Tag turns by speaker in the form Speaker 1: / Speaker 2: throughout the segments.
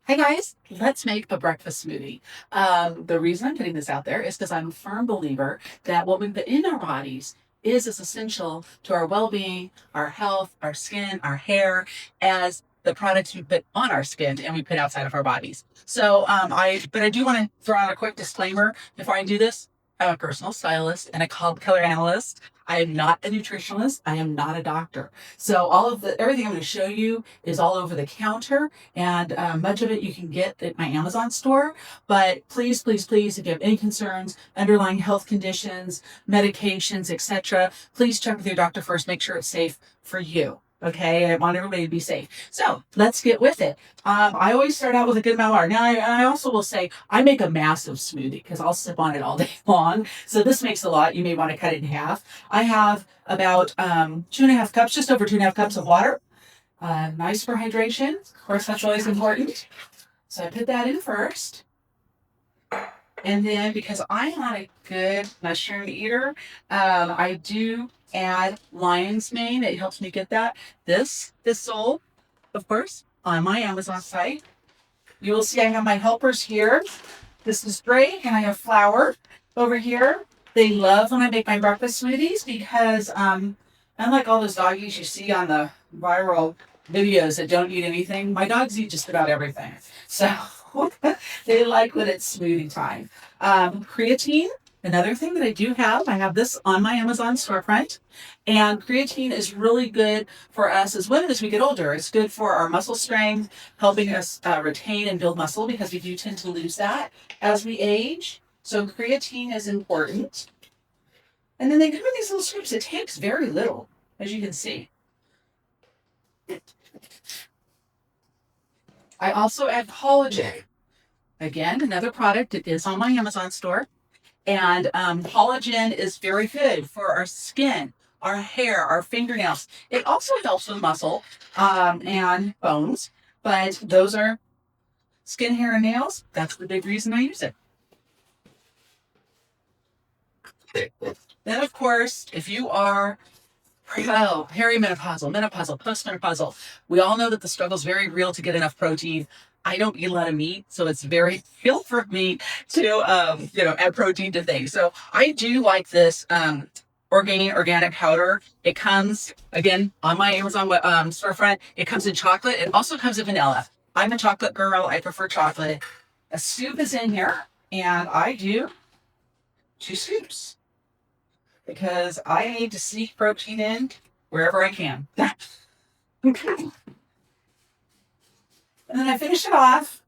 Speaker 1: Hey guys, let's make a breakfast smoothie. The reason I'm putting this out there is because I'm a firm believer that what we put in our bodies is as essential to our well-being, our health, our skin, our hair, as the products we put on our skin and we put outside of our bodies. But I do want to throw out a quick disclaimer before I do this. I'm a personal stylist and a color analyst. I am not a nutritionist. I am not a doctor. So everything I'm going to show you is all over the counter, and much of it you can get at my Amazon store. But please, please, please, if you have any concerns, underlying health conditions, medications, etc., please check with your doctor first. Make sure it's safe for you. Okay, I want everybody to be safe. So let's get with it. I always start out with a good amount of water. Now, I also will say I make a massive smoothie because I'll sip on it all day long. So this makes a lot. You may want to cut it in half. I have about 2.5 cups, just over 2.5 cups of water. Nice for hydration. Of course, that's always important. So I put that in first. And then because I'm not a good mushroom eater, I do add lion's mane. It helps me get that. This is sold, of course, on my Amazon site. You will see I have my helpers here. This is great. And I have flour over here. They love when I make my breakfast smoothies because unlike all those doggies you see on the viral videos that don't eat anything, my dogs eat just about everything. So they like when it's smoothie time. Creatine, another thing that I have this on my Amazon storefront. And creatine is really good for us as women as we get older. It's good for our muscle strength, helping us retain and build muscle because we do tend to lose that as we age. So creatine is important. And then they come in these little scoops. It takes very little, as you can see. I also add collagen. Again, another product. It is on my Amazon store. And collagen is very good for our skin, our hair, our fingernails. It also helps with muscle and bones. But those are skin, hair, and nails. That's the big reason I use it. Then, of course, if you are perimenopausal, menopausal, postmenopausal, we all know that the struggle is very real to get enough protein. I don't eat a lot of meat, so it's very real for me to, add protein to things. So I do like this organic powder. It comes, again, on my Amazon storefront. It comes in chocolate. It also comes in vanilla. I'm a chocolate girl. I prefer chocolate. A scoop is in here, and I do 2 scoops because I need to sneak protein in wherever I can. And then I finish it off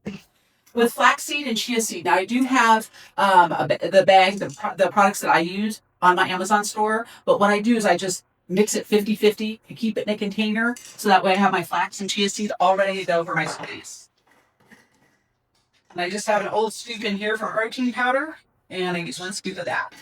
Speaker 1: with flaxseed and chia seed. Now I do have the products that I use on my Amazon store, but what I do is I just mix it 50-50 and keep it in a container so that way I have my flax and chia seed all ready to go for my smoothies. And I just have an old scoop in here for protein powder, and I use 1 scoop of that.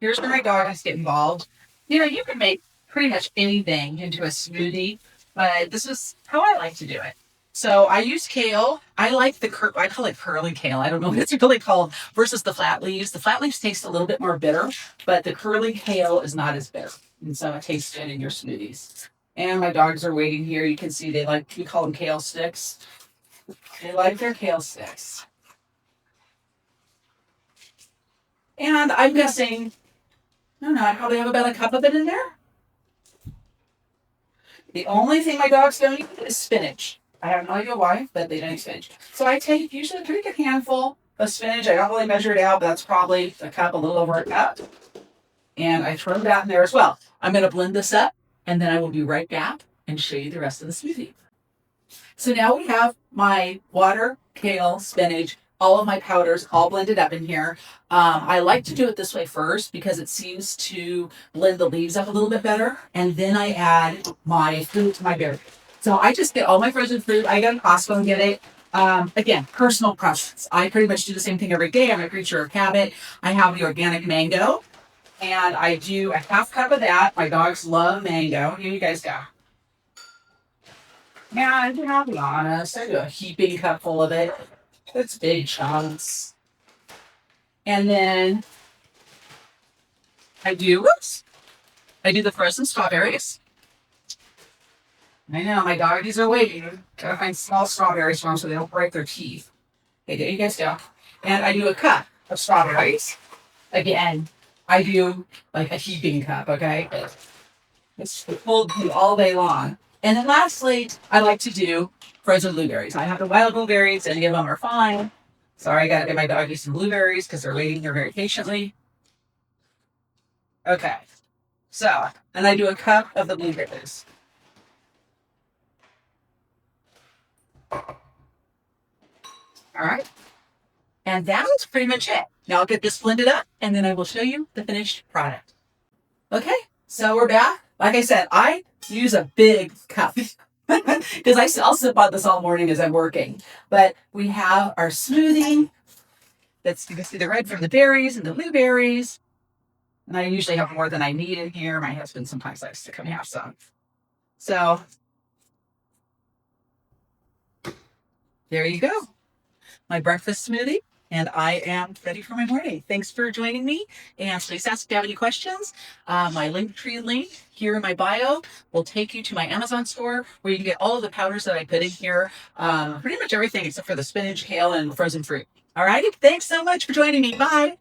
Speaker 1: Here's where my dogs get involved. You can make pretty much anything into a smoothie, but this is how I like to do it. So I use kale. I like I call it curly kale. I don't know what it's really called versus the flat leaves. The flat leaves taste a little bit more bitter, but the curly kale is not as bitter. And so it tastes good in your smoothies. And my dogs are waiting here. You can see we call them kale sticks. They like their kale sticks. And I'm guessing, I don't know, I probably have about a cup of it in there. The only thing my dogs don't eat is spinach. I have no idea why, but they don't eat spinach. So I take usually a pretty good handful of spinach. I don't really measure it out, but that's probably a cup, a little over a cup. And I throw that in there as well. I'm going to blend this up, and then I will be right back and show you the rest of the smoothie. So now we have my water, kale, spinach, all of my powders all blended up in here. I like to do it this way first because it seems to blend the leaves up a little bit better. And then I add my fruit to my berry. So I just get all my frozen fruit. I go to Costco and get it. Again, personal preference. I pretty much do the same thing every day. I'm a creature of habit. I have the organic mango, and I do a half cup of that. My dogs love mango. Here you guys go. And I'll be honest, I do a heaping cup full of it. It's big chunks. And then I do the frozen strawberries. I know, my doggies are waiting. Gotta find small strawberries for them so they don't break their teeth. Okay, there you guys go. And I do a cup of strawberries. Again, I do like a heaping cup, okay? It's full all day long. And then lastly, I like to do frozen blueberries. I have the wild blueberries, and any of them are fine. Sorry, I gotta get my doggies some blueberries because they're waiting here very patiently. Okay, so, and I do a cup of the blueberries. All right. And that's pretty much it. Now I'll get this blended up and then I will show you the finished product. Okay, so we're back. Like I said, I use a big cup because I'll sip on this all morning as I'm working. But we have our smoothie. You can see the red from the berries and the blueberries. And I usually have more than I need in here. My husband sometimes likes to come have some. So there you go. My breakfast smoothie, and I am ready for my morning. Thanks for joining me. And please ask if you have any questions. My Linktree link here in my bio will take you to my Amazon store where you can get all of the powders that I put in here. Pretty much everything except for the spinach, kale, and frozen fruit. All righty. Thanks so much for joining me. Bye.